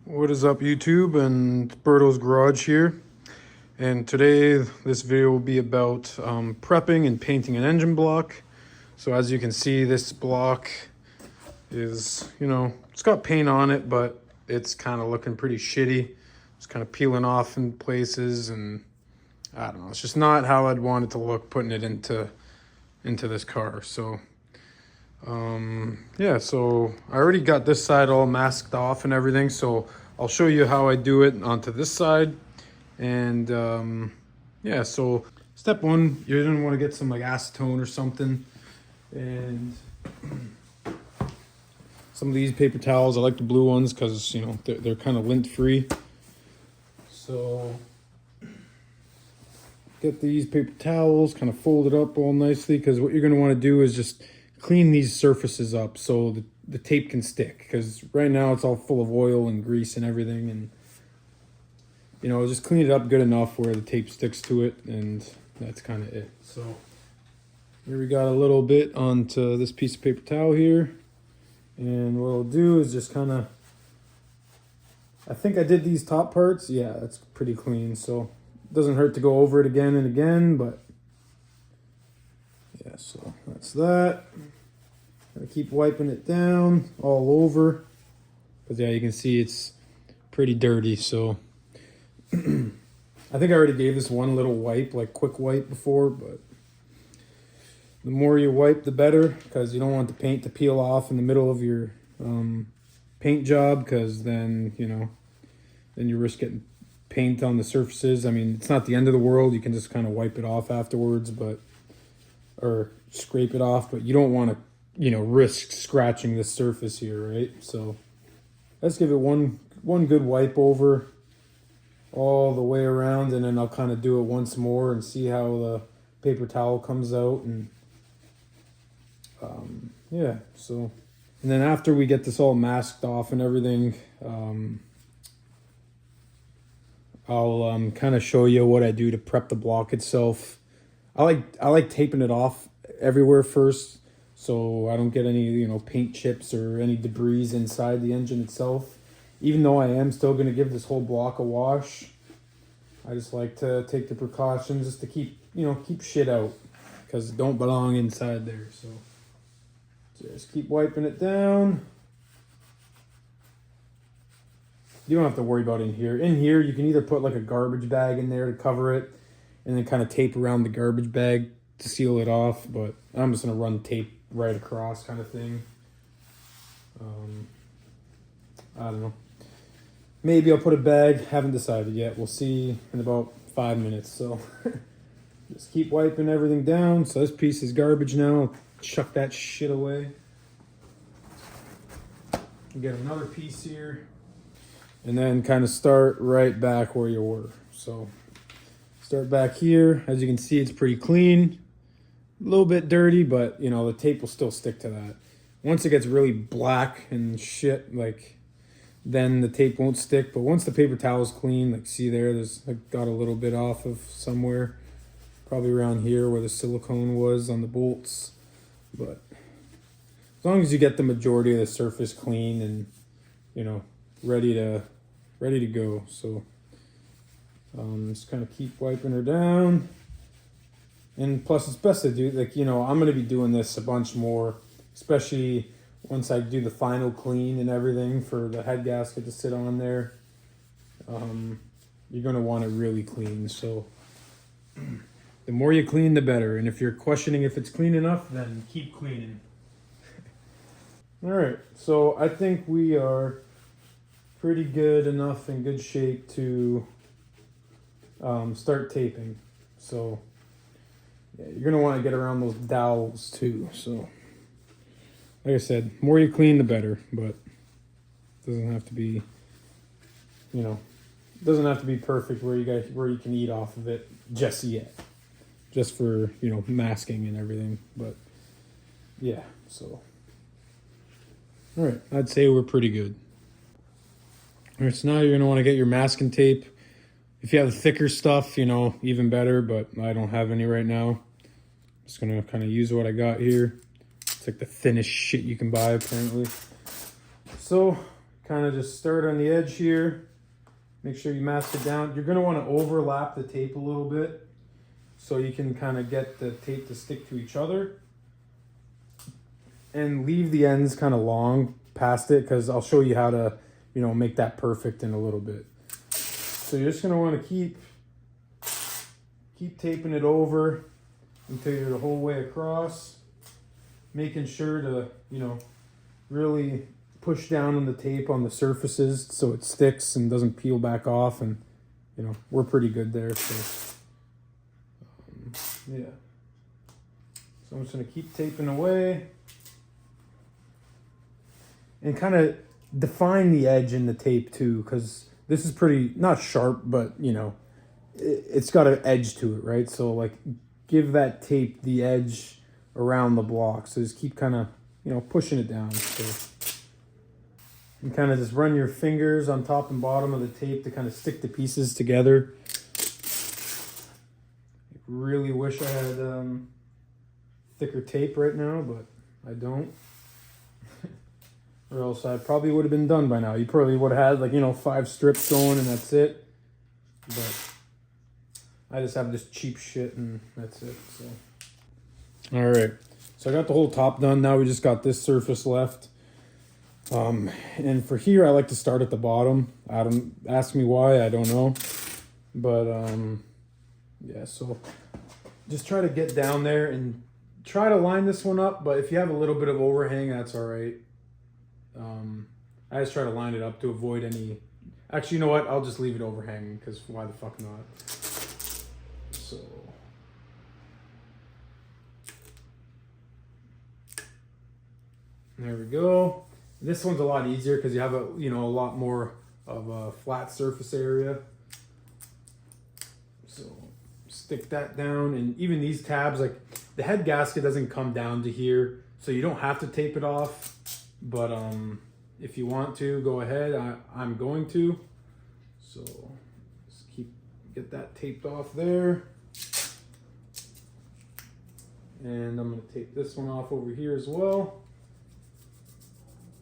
What is up, YouTube? And Berto's Garage here. And today this video will be about prepping and painting an engine block. So as you can see, this block is, it's got paint on it, but it's kind of looking pretty shitty. It's kind of peeling off in places, and I don't know, it's just not how I'd want it to look putting it into this car. So yeah, so I already got this side all masked off and everything, so I'll show you how I do it onto this side. And yeah, so step one, you're gonna want to get some like acetone or something, and some of these paper towels. I like the blue ones because they're kind of lint free. So get these paper towels, kind of fold it up all nicely, because what you're going to want to do is just clean these surfaces up so the tape can stick, because right now it's all full of oil and grease and everything, and just clean it up good enough where the tape sticks to it, and that's kind of it. So here we got a little bit onto this piece of paper towel here, and what I'll do is just kind of, I think I did these top parts. Yeah, that's pretty clean, so it doesn't hurt to go over it again and again, but yeah, so that's that. Gotta keep wiping it down all over, because yeah, you can see it's pretty dirty. So I think I already gave this one little wipe, like quick wipe before, but the more you wipe, the better, because you don't want the paint to peel off in the middle of your paint job, because then, then you risk getting paint on the surfaces. I mean, it's not the end of the world. You can just kind of wipe it off afterwards, or scrape it off, but you don't want to, risk scratching the surface here, right? So let's give it one good wipe over all the way around, and then I'll kind of do it once more and see how the paper towel comes out. And yeah, so, and then after we get this all masked off and everything, I'll kind of show you what I do to prep the block itself. I like taping it off everywhere first, so I don't get any paint chips or any debris inside the engine itself. Even though I am still going to give this whole block a wash, I just like to take the precautions just to keep shit out, because it don't belong inside there. So just keep wiping it down. You don't have to worry about in here. In here, you can either put like a garbage bag in there to cover it, and then kind of tape around the garbage bag to seal it off. But I'm just going to run tape right across, kind of thing. I don't know. Maybe I'll put a bag. Haven't decided yet. We'll see in about 5 minutes. So just keep wiping everything down. So this piece is garbage now. I'll chuck that shit away. Get another piece here. And then kind of start right back where you were. So start back here. As you can see, it's pretty clean. A little bit dirty, but the tape will still stick to that. Once it gets really black and shit, then the tape won't stick. But once the paper towel is clean, see there's got a little bit off of somewhere, probably around here where the silicone was on the bolts. But as long as you get the majority of the surface clean and ready to go. So just kind of keep wiping her down. And plus, it's best to do, I'm going to be doing this a bunch more, especially once I do the final clean and everything for the head gasket to sit on there. You're going to want it really clean. So the more you clean, the better. And if you're questioning if it's clean enough, then keep cleaning. All right, so I think we are pretty good enough, in good shape to start taping. So yeah, you're gonna want to get around those dowels too. So like I said, more you clean, the better, but it doesn't have to be, doesn't have to be perfect where you can eat off of it just yet, just for masking and everything. But yeah, so all right, I'd say we're pretty good. All right, so now you're going to want to get your masking tape. If you have the thicker stuff, even better, but I don't have any right now. Just going to kind of use what I got here. It's like the thinnest shit you can buy, apparently. So kind of just start on the edge here. Make sure you mask it down. You're going to want to overlap the tape a little bit so you can kind of get the tape to stick to each other. And leave the ends kind of long past it, because I'll show you how to, you know, make that perfect in a little bit. So you're just going to want to keep taping it over until you're the whole way across, making sure to, you know, really push down on the tape on the surfaces so it sticks and doesn't peel back off, and you know, we're pretty good there. So yeah, so I'm just going to keep taping away and kind of define the edge in the tape too, because this is pretty, not sharp, but you know, it's got an edge to it, right? So like, give that tape the edge around the block. So just keep kind of, you know, pushing it down. So you kind of just run your fingers on top and bottom of the tape to kind of stick the pieces together. I really wish I had thicker tape right now, but I don't. Or else I probably would have been done by now. You probably would have had, like, you know, 5 strips going and that's it. But I just have this cheap shit and that's it. So, all right. So I got the whole top done. Now we just got this surface left. And for here, I like to start at the bottom. Ask me why, I don't know. But yeah, so just try to get down there and try to line this one up. But if you have a little bit of overhang, that's all right. I just try to line it up to avoid any. Actually, you know what? I'll just leave it overhanging, because why the fuck not? So there we go. This one's a lot easier because you have a, you know, a lot more of a flat surface area. So stick that down, and even these tabs, like the head gasket doesn't come down to here, so you don't have to tape it off. But if you want to, go ahead. I'm going to. So just get that taped off there. And I'm going to tape this one off over here as well.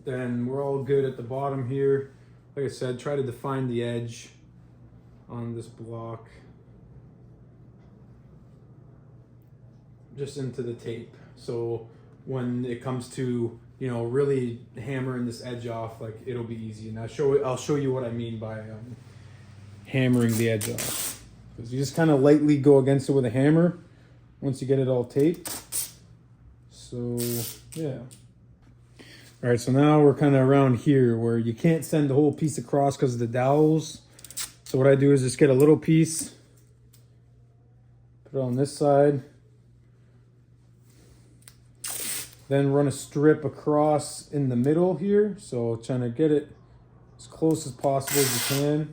Then we're all good at the bottom here. Like I said, try to define the edge on this block just into the tape. So when it comes to, you know, really hammering this edge off, like, it'll be easy. And I'll show you what I mean by hammering the edge off. Because you just kind of lightly go against it with a hammer once you get it all taped. So yeah. All right, so now we're kind of around here where you can't send the whole piece across because of the dowels. So what I do is just get a little piece, put it on this side, then run a strip across in the middle here. So trying to get it as close as possible as you can.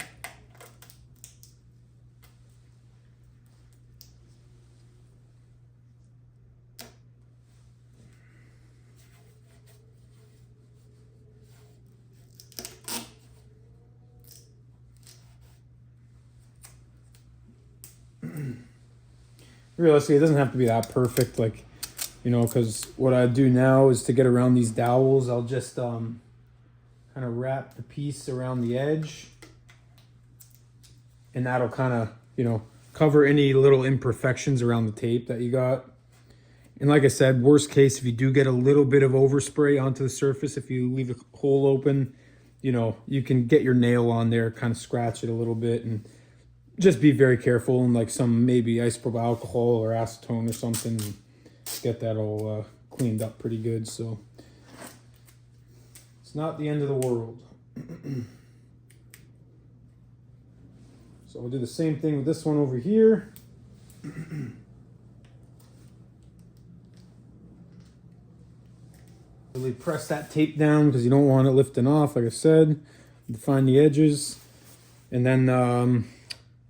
Realistically, it doesn't have to be that perfect, like, you know, because what I do now is to get around these dowels, I'll just kind of wrap the piece around the edge, and that'll kind of, you know, cover any little imperfections around the tape that you got. And like I said, worst case, if you do get a little bit of overspray onto the surface, if you leave a hole open, you know, you can get your nail on there, kind of scratch it a little bit, and just be very careful, and like some maybe isopropyl alcohol or acetone or something, and get that all cleaned up pretty good. So it's not the end of the world. So we'll do the same thing with this one over here. Really press that tape down because you don't want it lifting off, like I said. Define the edges, and then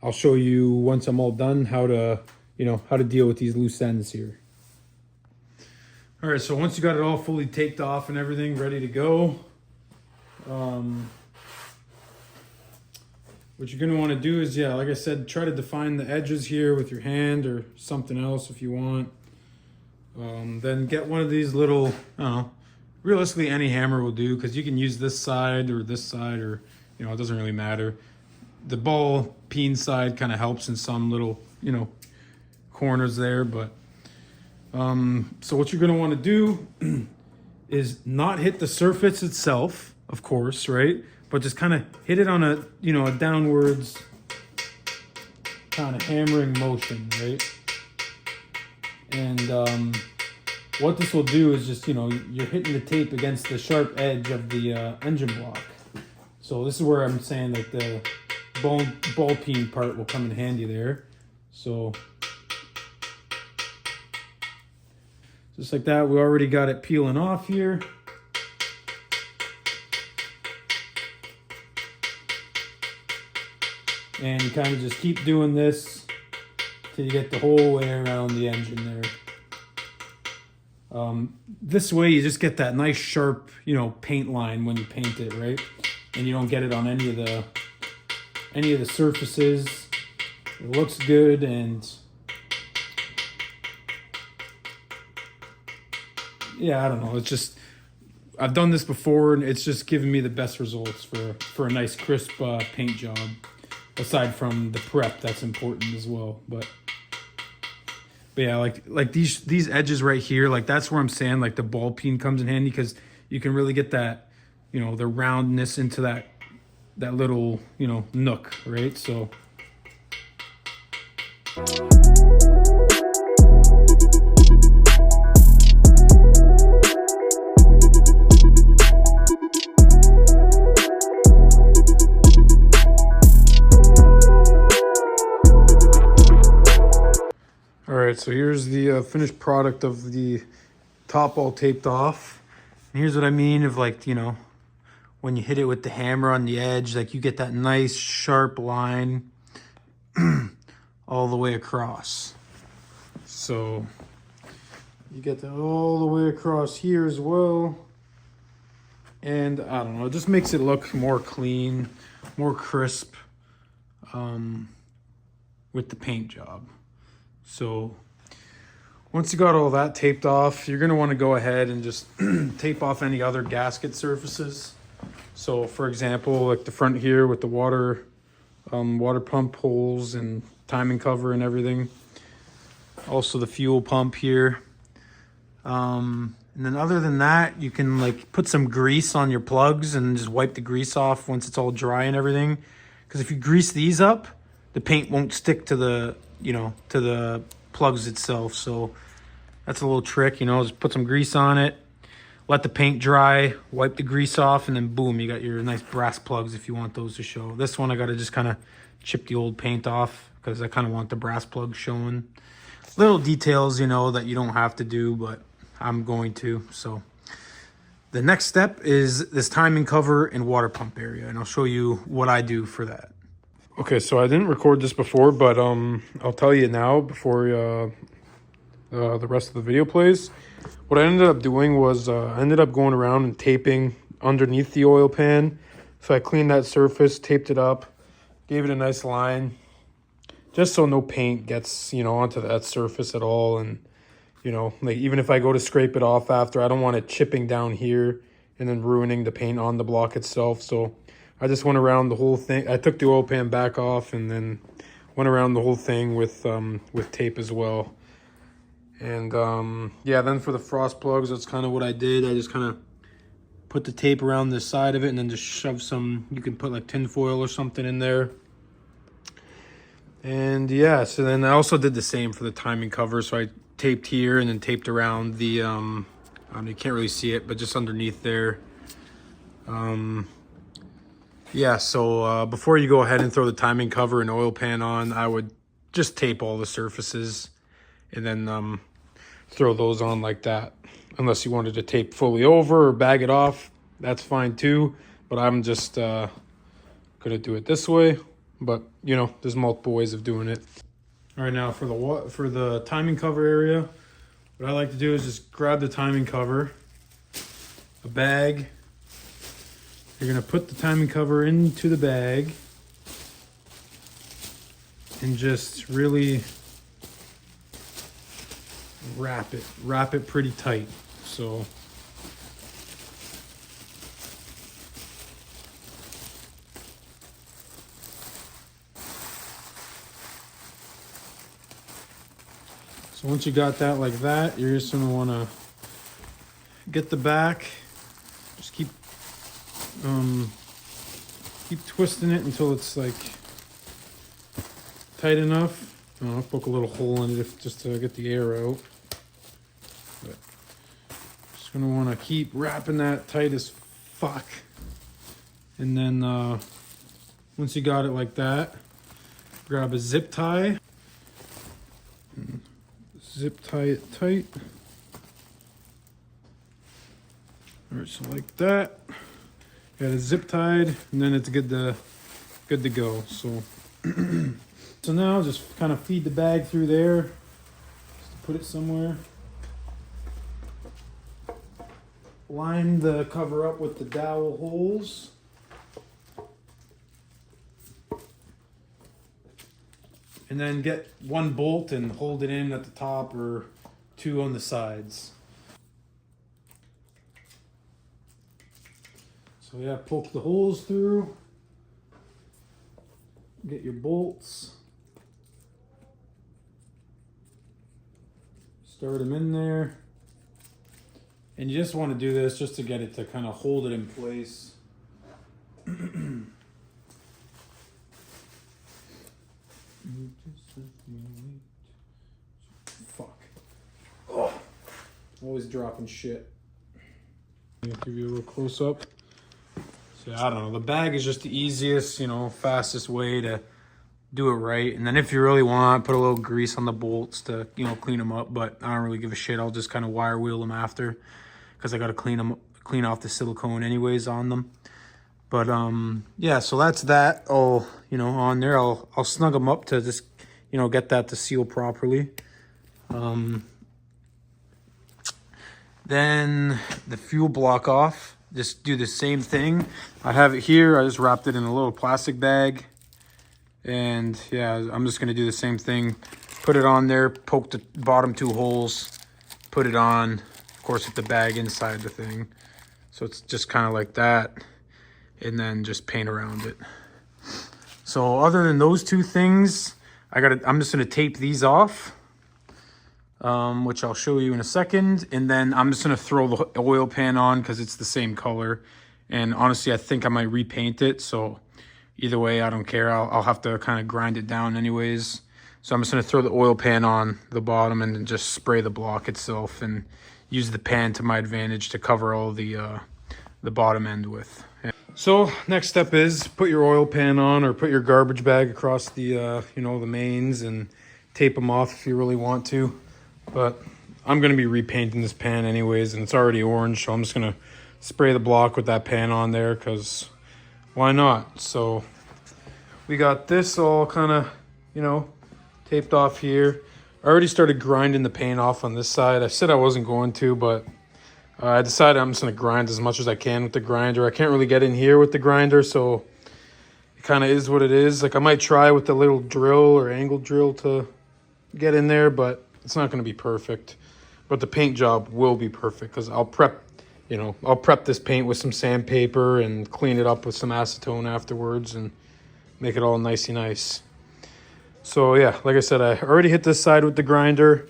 I'll show you once I'm all done how to, you know, how to deal with these loose ends here. All right, so once you got it all fully taped off and everything ready to go, what you're gonna wanna do is, yeah, like I said, try to define the edges here with your hand or something else if you want. Then get one of these little, I don't know, realistically any hammer will do, because you can use this side, or you know, it doesn't really matter. The ball peen side kind of helps in some little, you know, corners there, but so what you're going to want to do is not hit the surface itself, of course, right? But just kind of hit it on a, you know, a downwards kind of hammering motion, right? And what this will do is just, you know, you're hitting the tape against the sharp edge of the engine block. So this is where I'm saying like the ball peen part will come in handy there. So just like that, we already got it peeling off here. And you kind of just keep doing this till you get the whole way around the engine there. This way you just get that nice sharp, you know, paint line when you paint it, right? And you don't get it on any of the surfaces. It looks good, and yeah, I don't know. It's just, I've done this before, and it's just given me the best results for a nice crisp paint job. Aside from the prep, that's important as well. But yeah, like these edges right here, like that's where I'm saying like the ball peen comes in handy, because you can really get that, you know, the roundness into that little, you know, nook, right? So Alright, so here's the finished product of the top all taped off. And here's what I mean of, like, you know, when you hit it with the hammer on the edge, like you get that nice sharp line all the way across. So you get that all the way across here as well. And I don't know, it just makes it look more clean, more crisp with the paint job. So once you got all that taped off, you're going to want to go ahead and just tape off any other gasket surfaces. So for example, like the front here with the water pump holes and timing cover and everything. Also the fuel pump here. And then other than that, you can like put some grease on your plugs and just wipe the grease off once it's all dry and everything. Because if you grease these up, the paint won't stick to the, you know, to the plugs itself. So that's a little trick, you know, just put some grease on it, let the paint dry, wipe the grease off, and then boom, you got your nice brass plugs if you want those to show. This one I got to just kind of chip the old paint off because I kind of want the brass plugs showing. Little details, you know, that you don't have to do, but I'm going to. So the next step is this timing cover and water pump area, and I'll show you what I do for that. Okay, so I didn't record this before, but I'll tell you now before the rest of the video plays. What I ended up doing was I ended up going around and taping underneath the oil pan. So I cleaned that surface, taped it up, gave it a nice line, just so no paint gets, you know, onto that surface at all. And, you know, like even if I go to scrape it off after, I don't want it chipping down here and then ruining the paint on the block itself. So I just went around the whole thing. I took the oil pan back off and then went around the whole thing with tape as well. And yeah, then for the frost plugs, that's kind of what I did. I just kind of put the tape around the side of it and then just shove some, you can put like tin foil or something in there. And yeah, so then I also did the same for the timing cover. So I taped here and then taped around the, you can't really see it, but just underneath there. Yeah, so before you go ahead and throw the timing cover and oil pan on, I would just tape all the surfaces and then throw those on like that. Unless you wanted to tape fully over or bag it off, that's fine too. But I'm just gonna do it this way. But you know, there's multiple ways of doing it. All right, now for the timing cover area, what I like to do is just grab the timing cover, a bag. You're gonna put the timing cover into the bag and just really wrap it pretty tight. So So once you got that like that, you're just gonna wanna get the back, just keep twisting it until it's like tight enough. I'll poke a little hole in it just to get the air out. But just gonna wanna keep wrapping that tight as fuck. And then once you got it like that, grab a zip tie. Zip tie it tight. All right, so like that. Got it zip tied, and then it's good to go. So, so now just kind of feed the bag through there. Just put it somewhere. Line the cover up with the dowel holes. And then get one bolt and hold it in at the top or two on the sides. So yeah, poke the holes through. Get your bolts. Start them in there. And you just want to do this just to get it to kind of hold it in place. Fuck. Oh, always dropping shit. I'll give you a little close up. So I don't know, the bag is just the easiest, you know, fastest way to do it right. And then if you really want, put a little grease on the bolts to, you know, clean them up. But I don't really give a shit. I'll just kind of wire wheel them after, because I got to clean off the silicone anyways on them. But yeah, so that's that all, you know, on there. I'll snug them up to just, you know, get that to seal properly. Then the fuel block off. Just do the same thing. I have it here. I just wrapped it in a little plastic bag. And yeah, I'm just gonna do the same thing. Put it on there, poke the bottom two holes, put it on, of course with the bag inside the thing. So it's just kind of like that. And then just paint around it. So other than those two things, I'm just gonna tape these off. Which I'll show you in a second. And then I'm just gonna throw the oil pan on because it's the same color. And honestly, I think I might repaint it. So either way, I don't care. I'll have to kind of grind it down anyways. So I'm just gonna throw the oil pan on the bottom and then just spray the block itself and use the pan to my advantage to cover all the bottom end with. So next step is put your oil pan on, or put your garbage bag across the, you know, the mains, and tape them off if you really want to. But I'm going to be repainting this pan anyways, and it's already orange, so I'm just going to spray the block with that pan on there, because why not? So we got this all kind of, you know, taped off here. I already started grinding the paint off on this side. I said I wasn't going to, but I decided I'm just going to grind as much as I can with the grinder. I can't really get in here with the grinder, so it kind of is what it is. Like, I might try with the little drill or angle drill to get in there, but it's not going to be perfect. But the paint job will be perfect, because I'll prep this paint with some sandpaper and clean it up with some acetone afterwards and make it all nicey nice. So yeah, like I said, I already hit this side with the grinder.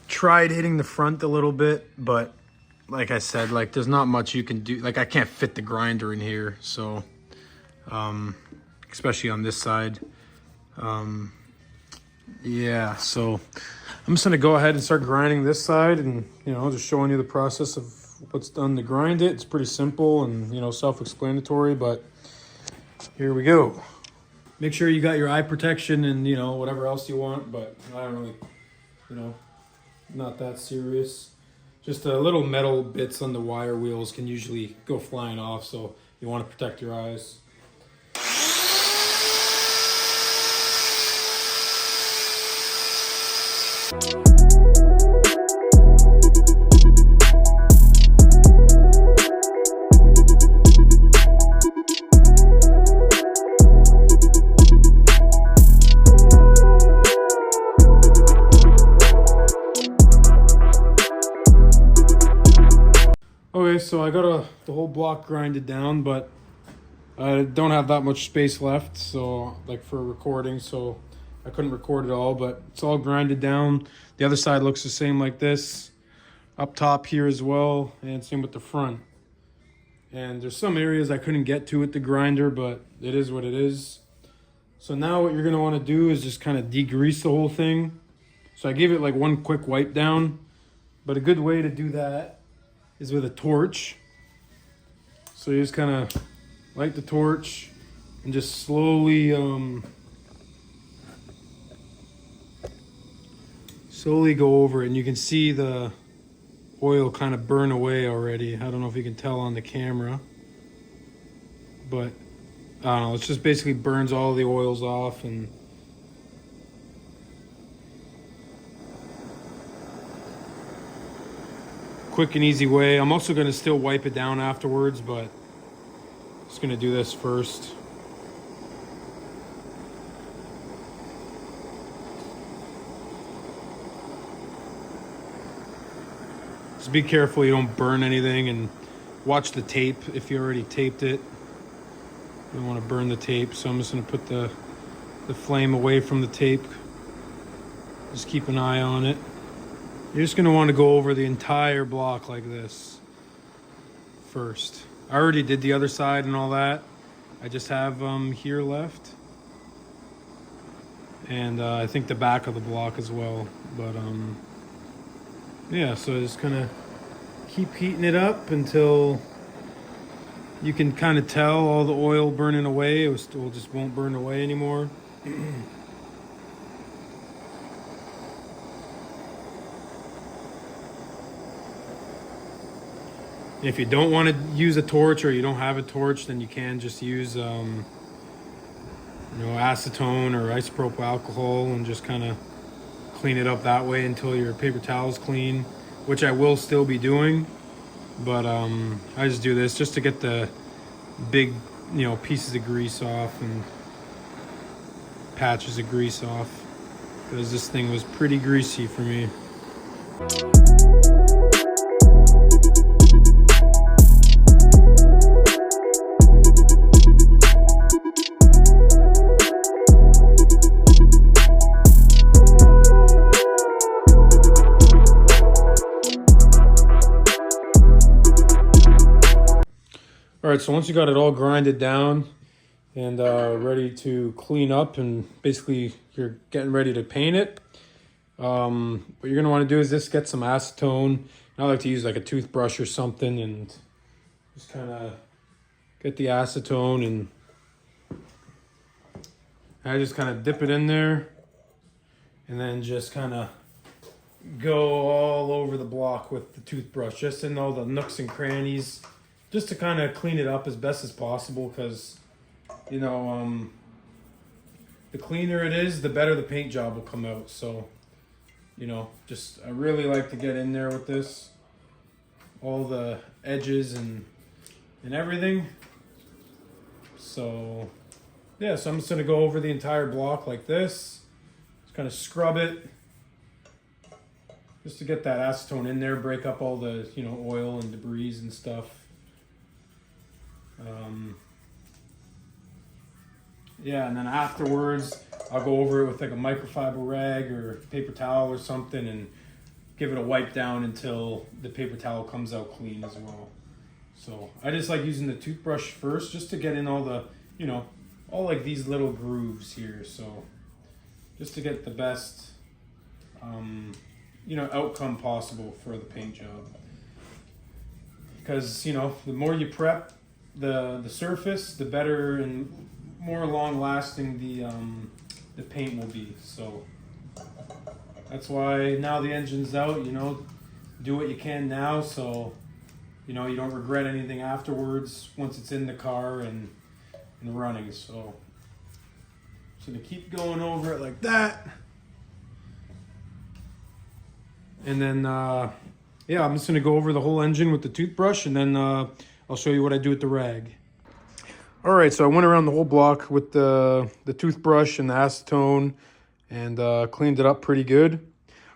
Tried hitting the front a little bit, but like I said, like, there's not much you can do. Like, I can't fit the grinder in here, so especially on this side. Yeah, so I'm just gonna go ahead and start grinding this side, and, you know, just showing you the process of what's done to grind it. It's pretty simple and, you know, self-explanatory, but here we go. Make sure you got your eye protection and, you know, whatever else you want, but I don't really, you know, not that serious. Just little metal bits on the wire wheels can usually go flying off, so you want to protect your eyes. Okay, so I got the whole block grinded down, but I don't have that much space left, so, like, for recording, so I couldn't record it all, but it's all grinded down. The other side looks the same like this. Up top here as well, and same with the front. And there's some areas I couldn't get to with the grinder, but it is what it is. So now what you're gonna wanna do is just kind of degrease the whole thing. So I gave it like one quick wipe down, but a good way to do that is with a torch. So you just kind of light the torch and just slowly go over it, and you can see the oil kind of burn away already. I don't know if you can tell on the camera, but I don't know, it just basically burns all the oils off. And quick and easy way. I'm also going to still wipe it down afterwards, but just going to do this first. Just be careful you don't burn anything, and watch the tape if you already taped it. You don't want to burn the tape, so I'm just going to put the flame away from the tape. Just keep an eye on it. You're just going to want to go over the entire block like this first. I already did the other side and all that. I just have here left. And I think the back of the block as well. But yeah, so just kind of keep heating it up until you can kind of tell all the oil burning away. It still just won't burn away anymore. If you don't want to use a torch, or you don't have a torch, then you can just use acetone or isopropyl alcohol and just kind of clean it up that way until your paper towel is clean, which I will still be doing. But I just do this just to get the big, pieces of grease off and patches of grease off, because this thing was pretty greasy for me. All right, so once you got it all grinded down and ready to clean up, and basically you're getting ready to paint it, what you're gonna want to do is just get some acetone. I like to use like a toothbrush or something and just kind of get the acetone, and I just kind of dip it in there and then just kind of go all over the block with the toothbrush, just in all the nooks and crannies, just to kind of clean it up as best as possible, because the cleaner it is, the better the paint job will come out. So I really like to get in there with this, all the edges and everything. So yeah, so I'm just gonna go over the entire block like this, just kind of scrub it just to get that acetone in there, break up all the oil and debris and stuff. Yeah, and then afterwards I'll go over it with like a microfiber rag or paper towel or something and give it a wipe down until the paper towel comes out clean as well. So I just like using the toothbrush first, just to get in all the, all like these little grooves here. So just to get the best, outcome possible for the paint job. Because, the more you prep the surface, the better and more long lasting the paint will be. So that's why now the engine's out, do what you can now, so you don't regret anything afterwards once it's in the car and running. So to keep going over it like that, and then yeah, I'm just gonna go over the whole engine with the toothbrush, and then I'll show you what I do with the rag. All right, so I went around the whole block with the toothbrush and the acetone and cleaned it up pretty good.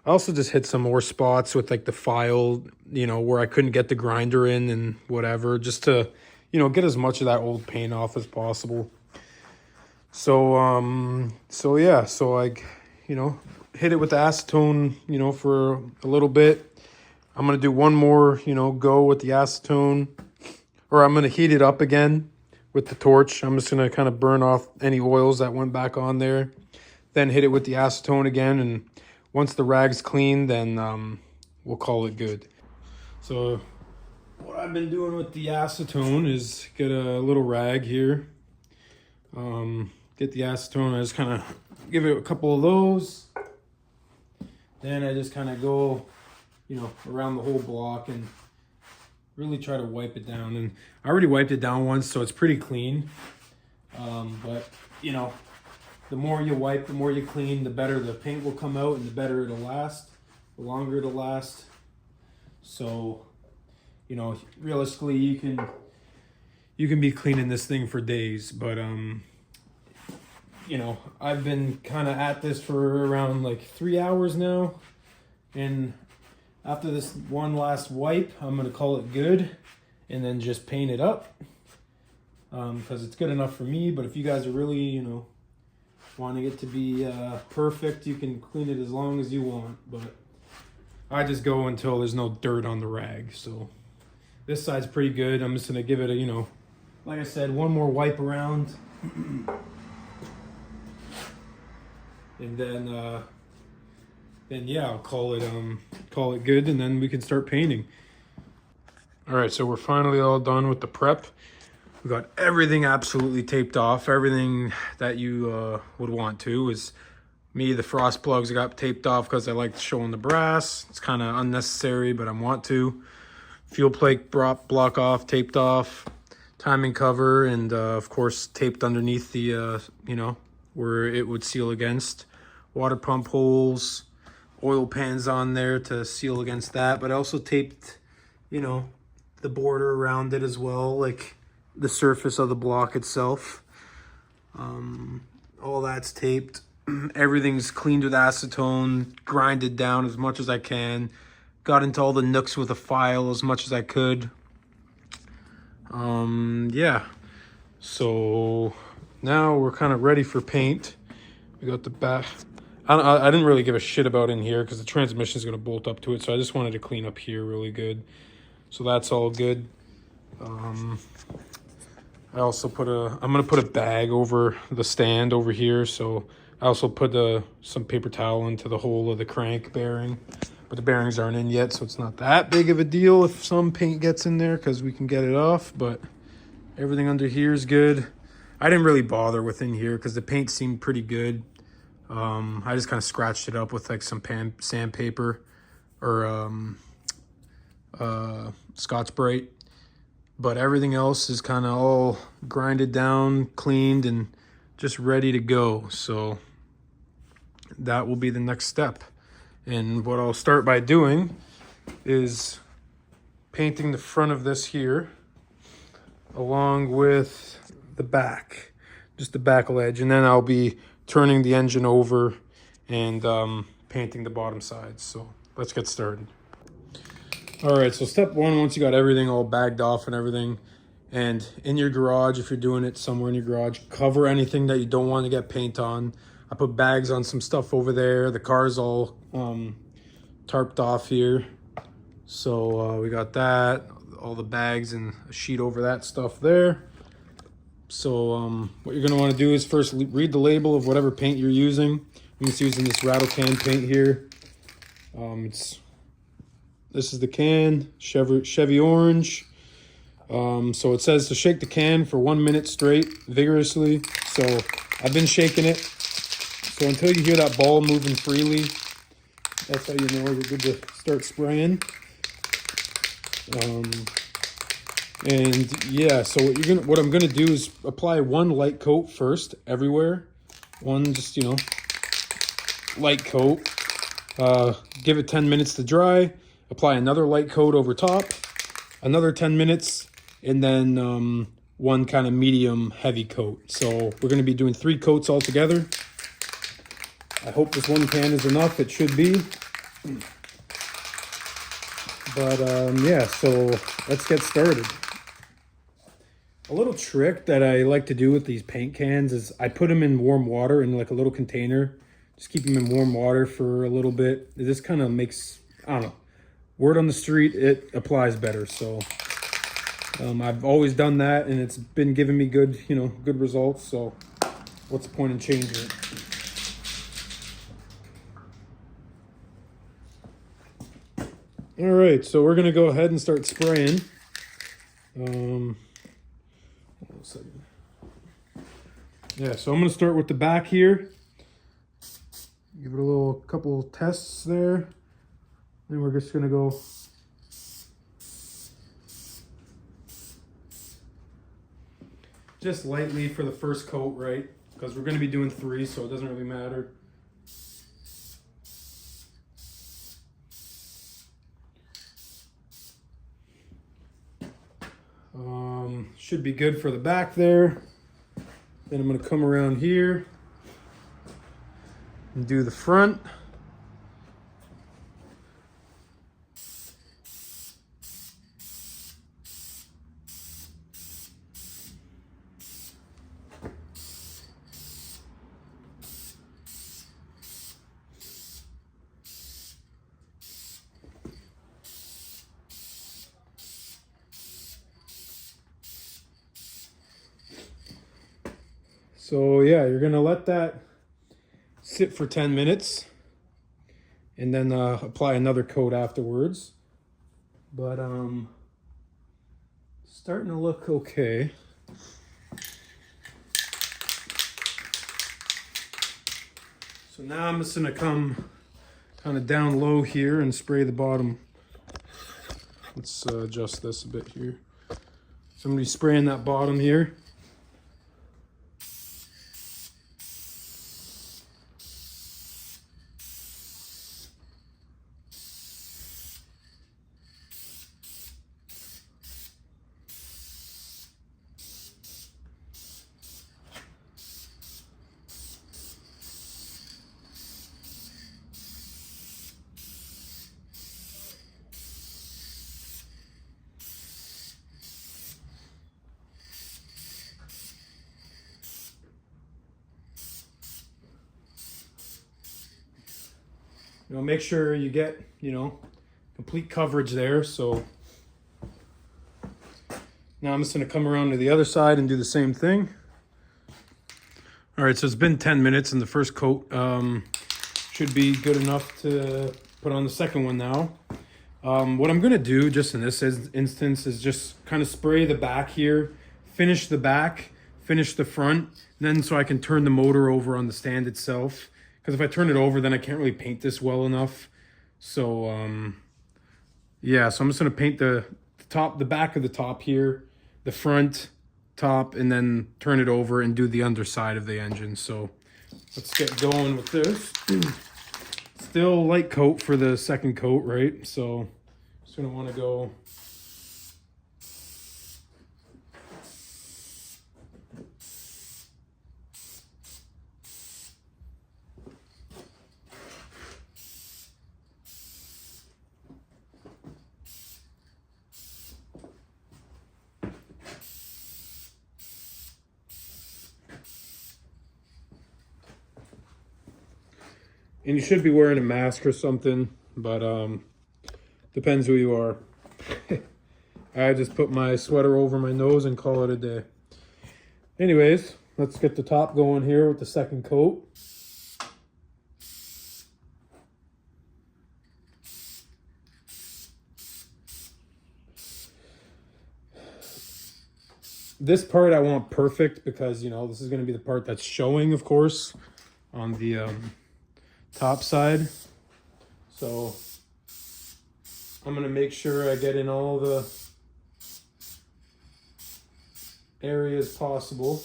I also just hit some more spots with like the file, where I couldn't get the grinder in and whatever, just to, get as much of that old paint off as possible. So yeah, so I, you know, hit it with the acetone, you know, for a little bit. I'm gonna do one more, you know, go with the acetone, or I'm gonna heat it up again with the torch. I'm just gonna kind of burn off any oils that went back on there, then hit it with the acetone again, and once the rag's clean, then we'll call it good. So what I've been doing with the acetone is get a little rag here. Get the acetone, I just kind of give it a couple of those. Then I just kind of go, you know, around the whole block and really try to wipe it down. And I already wiped it down once, so it's pretty clean. But, you know, the more you wipe, the more you clean, the better the paint will come out and the better it'll last, the longer it'll last. So, you know, realistically, you can be cleaning this thing for days, but you know, I've been kind of at this for around like 3 hours now, and after this one last wipe, I'm gonna call it good and then just paint it up, because it's good enough for me. But if you guys are really, you know, wanting it to be perfect, you can clean it as long as you want, but I just go until there's no dirt on the rag. So this side's pretty good. I'm just gonna give it a, you know, like I said, one more wipe around. And then yeah, I'll call it good, and then we can start painting. All right, so we're finally all done with the prep. We got everything absolutely taped off. Everything that you would want to. Is me, the frost plugs I got taped off because I like showing the brass. It's kind of unnecessary, but I want to. Fuel plate block off, taped off. Timing cover, and of course taped underneath the you know, where it would seal against. Water pump holes, oil pans on there to seal against that, but I also taped, you know, the border around it as well, like the surface of the block itself. All that's taped. Everything's cleaned with acetone, grinded down as much as I can. Got into all the nooks with a file as much as I could. Yeah, so now we're kind of ready for paint. We got the back. I didn't really give a shit about in here because the transmission is going to bolt up to it, so I just wanted to clean up here really good. So that's all good. I also I'm going to put a bag over the stand over here, so I also put some paper towel into the hole of the crank bearing. But the bearings aren't in yet, so it's not that big of a deal if some paint gets in there, because we can get it off. But everything under here is good. I didn't really bother with in here because the paint seemed pretty good. I just kind of scratched it up with like some sandpaper or Scotch-Brite. But everything else is kind of all grinded down, cleaned, and just ready to go. So that will be the next step. And what I'll start by doing is painting the front of this here along with the back, just the back ledge. And then I'll be turning the engine over and painting the bottom sides. So let's get started. All right, so step one, once you got everything all bagged off and everything, and in your garage, if you're doing it somewhere in your garage, cover anything that you don't want to get paint on. I put bags on some stuff over there. The car's all tarped off here. So we got that, all the bags and a sheet over that stuff there. So what you're gonna wanna do is first read the label of whatever paint you're using. I'm just using this rattle can paint here. This is the can, Chevy Orange. So it says to shake the can for 1 minute straight, vigorously. So I've been shaking it. So until you hear that ball moving freely, that's how you know you're good to start spraying. And yeah, so what I'm gonna do is apply one light coat first everywhere. One just, you know, light coat. Give it 10 minutes to dry. Apply another light coat over top. Another 10 minutes, and then one kind of medium heavy coat. So we're gonna be doing 3 coats altogether. I hope this one can is enough. It should be. But yeah, so let's get started. A little trick that I like to do with these paint cans is I put them in warm water in like a little container. Just keep them in warm water for a little bit. This kind of makes, I don't know, word on the street, it applies better. So I've always done that and it's been giving me good, you know, good results. So what's the point in changing it? All right, so we're gonna go ahead and start spraying. Yeah, so I'm gonna start with the back here. Give it a little couple tests there. Then we're just gonna go just lightly for the first coat, right? Because we're gonna be doing 3, so it doesn't really matter. Should be good for the back there. Then I'm going to come around here and do the front. So yeah, you're gonna let that sit for 10 minutes and then apply another coat afterwards. But starting to look okay. So now I'm just gonna come kind of down low here and spray the bottom. Let's adjust this a bit here. So I'm gonna be spraying that bottom here. You know, make sure you get, you know, complete coverage there. So now I'm just going to come around to the other side and do the same thing. All right, so it's been 10 minutes and the first coat should be good enough to put on the second one now. What I'm going to do just in this instance is just kind of spray the back here, finish the back, finish the front, and then so I can turn the motor over on the stand itself. Because if I turn it over, then I can't really paint this well enough. So, yeah, so I'm just going to paint the top, the back of the top here, the front, top, and then turn it over and do the underside of the engine. So let's get going with this. Still light coat for the second coat, right? So just going to want to go... And you should be wearing a mask or something, but depends who you are. I just put my sweater over my nose and call it a day. Anyways, let's get the top going here with the second coat. This part I want perfect because, you know, this is going to be the part that's showing, of course, on the... top side. So I'm gonna make sure I get in all the areas possible.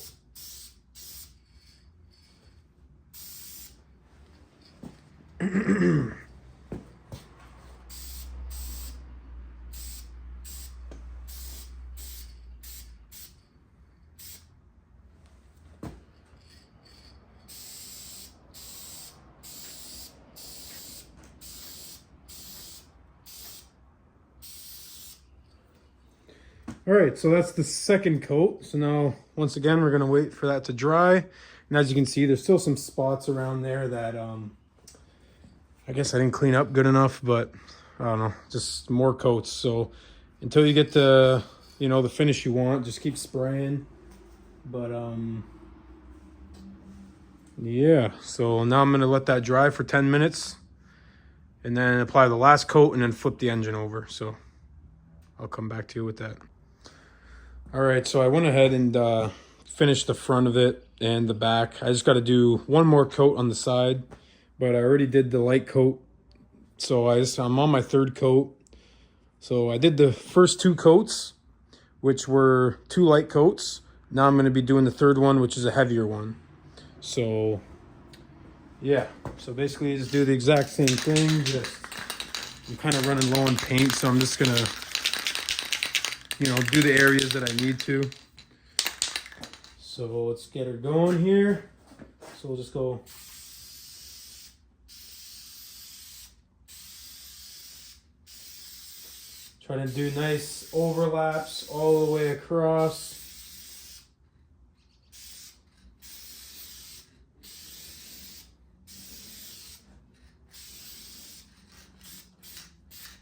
All right, so that's the second coat. So now, once again, we're gonna wait for that to dry. And as you can see, there's still some spots around there that I guess I didn't clean up good enough, but I don't know, just more coats. So until you get the, you know, the finish you want, just keep spraying. But yeah, so now I'm gonna let that dry for 10 minutes and then apply the last coat and then flip the engine over. So I'll come back to you with that. All right, so I went ahead and finished the front of it and the back. I just got to do one more coat on the side, but I already did the light coat. So I'm on my third coat. So I did the first 2 coats, which were 2 light coats. Now I'm going to be doing the third one, which is a heavier one. So yeah, so basically just do the exact same thing. Just I'm kind of running low on paint, so I'm just going to, you know, do the areas that I need to. So let's get her going here. So we'll just go. Try to do nice overlaps all the way across.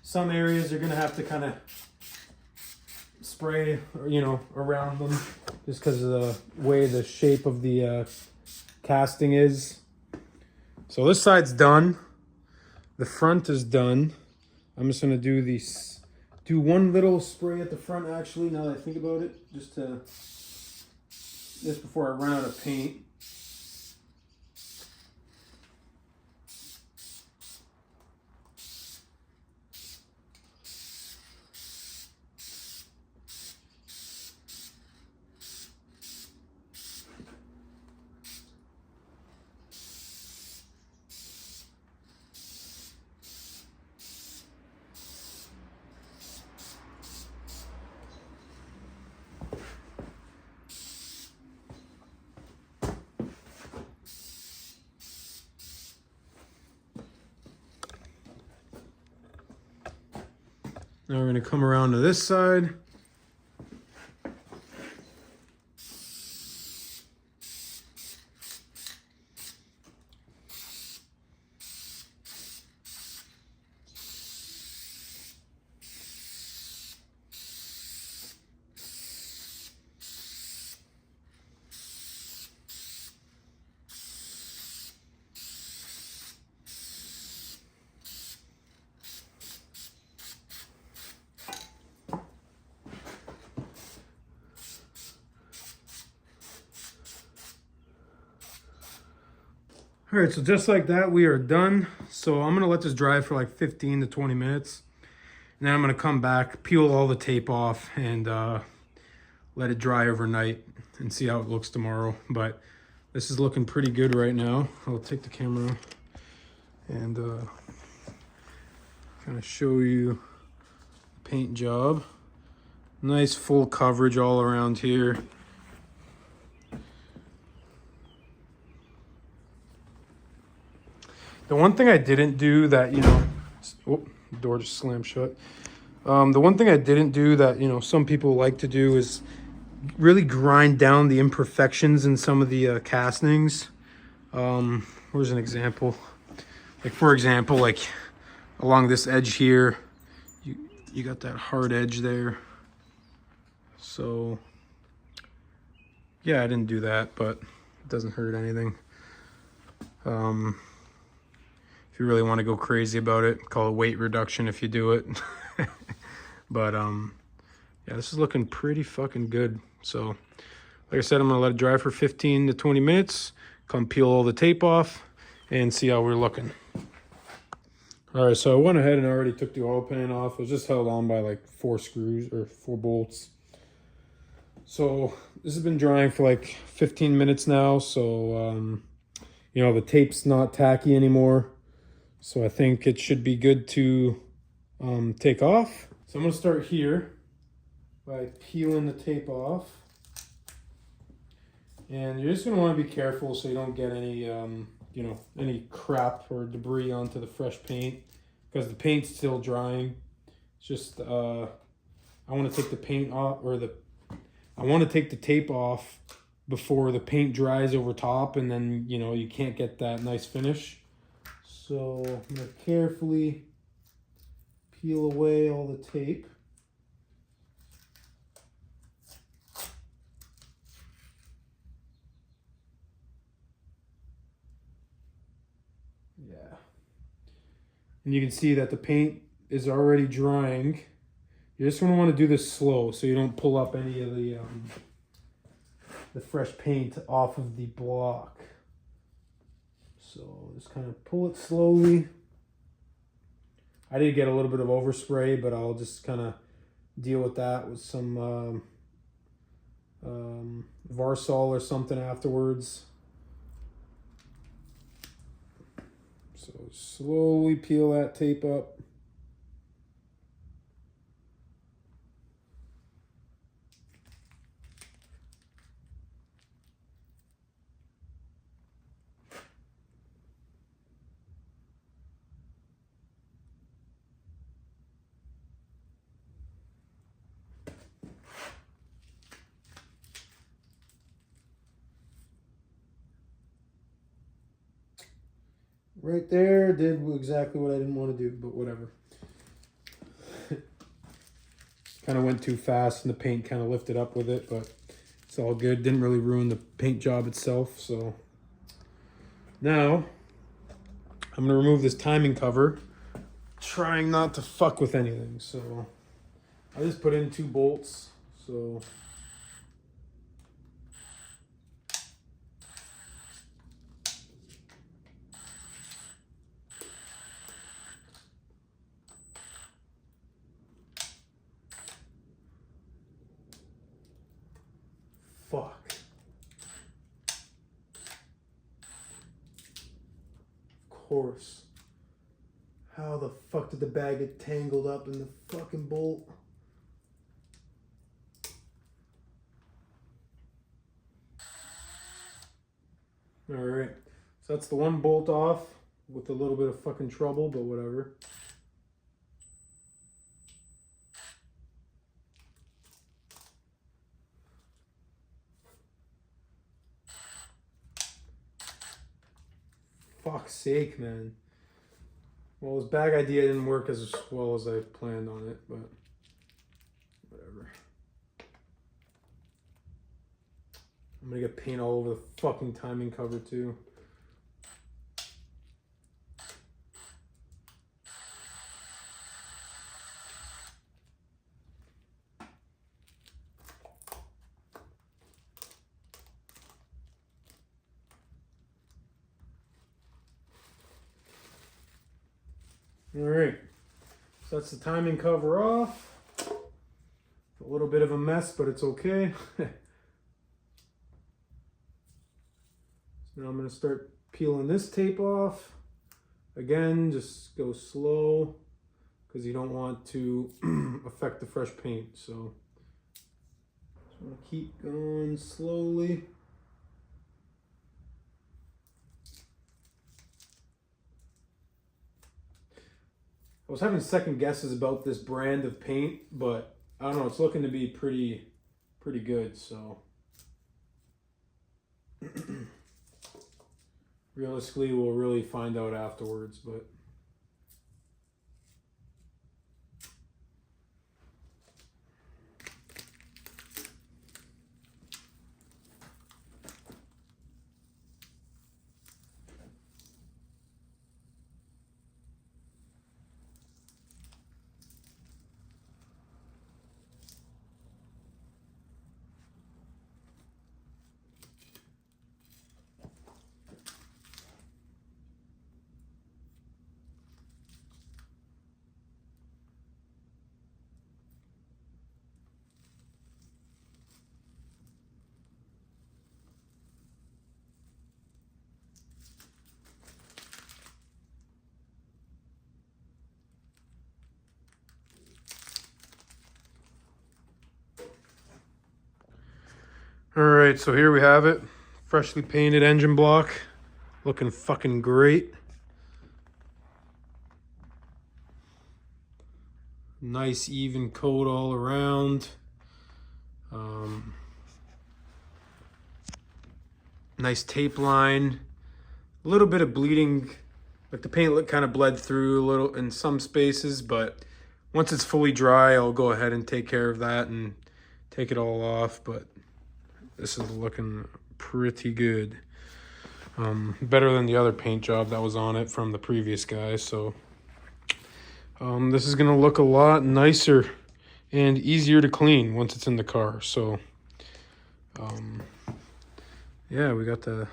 Some areas you're gonna have to kind of spray, you know, around them just because of the way the shape of the casting is. So this side's done. The front is done. I'm just gonna do these. Do one little spray at the front, actually, now that I think about it, just before I run out of paint. Now we're going to come around to this side. All right, so just like that, we are done. So I'm gonna let this dry for like 15 to 20 minutes. And then I'm gonna come back, peel all the tape off, and let it dry overnight and see how it looks tomorrow. But this is looking pretty good right now. I'll take the camera and kind of show you the paint job. Nice full coverage all around here. The one thing I didn't do that, you know, oh, the door just slammed shut. The one thing I didn't do that, you know, some people like to do is really grind down the imperfections in some of the castings. Where's an example? Like, for example, like along this edge here, you got that hard edge there. So, yeah, I didn't do that, but it doesn't hurt anything. If you really want to go crazy about it, call it weight reduction if you do it. But yeah, this is looking pretty fucking good. So like I said, I'm gonna let it dry for 15 to 20 minutes, come peel all the tape off and see how we're looking. All right, so I went ahead and already took the oil pan off. It was just held on by like 4 screws or 4 bolts. So this has been drying for like 15 minutes now. So you know, the tape's not tacky anymore. So I think it should be good to take off. So I'm gonna start here by peeling the tape off. And you're just gonna wanna be careful so you don't get any, you know, any crap or debris onto the fresh paint because the paint's still drying. It's just, I I want to take the paint off, or I want to take the tape off before the paint dries over top, and then, you know, you can't get that nice finish. So I'm going to carefully peel away all the tape. Yeah. And you can see that the paint is already drying. You're just going to want to do this slow so you don't pull up any of the fresh paint off of the block. So just kind of pull it slowly. I did get a little bit of overspray, but I'll just kind of deal with that with some Varsol or something afterwards. So slowly peel that tape up. Right there, did exactly what I didn't want to do, but whatever. Kind of went too fast and the paint kind of lifted up with it, but it's all good. Didn't really ruin the paint job itself. So now I'm going to remove this timing cover, trying not to fuck with anything. So I just put in 2 bolts. So fuck. Of course. How the fuck did the bag get tangled up in the fucking bolt? Alright. So that's the one bolt off with a little bit of fucking trouble, but whatever. Fuck's sake, man. Well, his bag idea didn't work as well as I planned on it, but whatever. I'm gonna get paint all over the fucking timing cover too. All right, so that's the timing cover off. A little bit of a mess, but it's okay. So now I'm going to start peeling this tape off. Again, just go slow because you don't want to affect the fresh paint. So just want to keep going slowly. I was having second guesses about this brand of paint, but I don't know, it's looking to be pretty good, so realistically we'll really find out afterwards, but all right, so here we have it. Freshly painted engine block. Looking fucking great. Nice even coat all around. Nice tape line. A little bit of bleeding, like the paint kind of bled through a little in some spaces, but once it's fully dry, I'll go ahead and take care of that and take it all off. But this is looking pretty good. Better than the other paint job that was on it from the previous guy. So this is gonna look a lot nicer and easier to clean once it's in the car. So yeah, we got the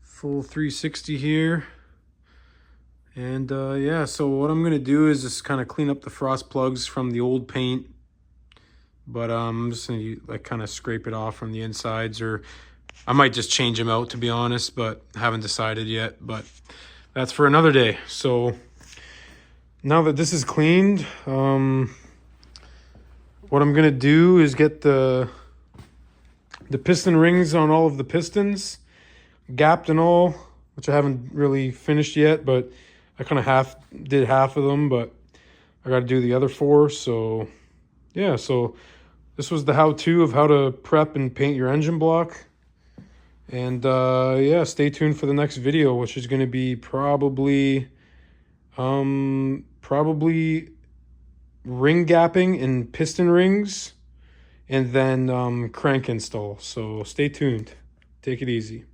full 360 here. And yeah, so what I'm gonna do is just kind of clean up the frost plugs from the old paint. But I'm just gonna like kind of scrape it off from the insides, or I might just change them out, to be honest, but haven't decided yet. But that's for another day. So now that this is cleaned, what I'm gonna do is get the piston rings on all of the pistons gapped and all, which I haven't really finished yet, but I kind of did half of them, but I got to do the other 4. So yeah, so this was the how-to of how to prep and paint your engine block. And yeah, stay tuned for the next video, which is going to be probably ring gapping and piston rings, and then crank install. So stay tuned. Take it easy.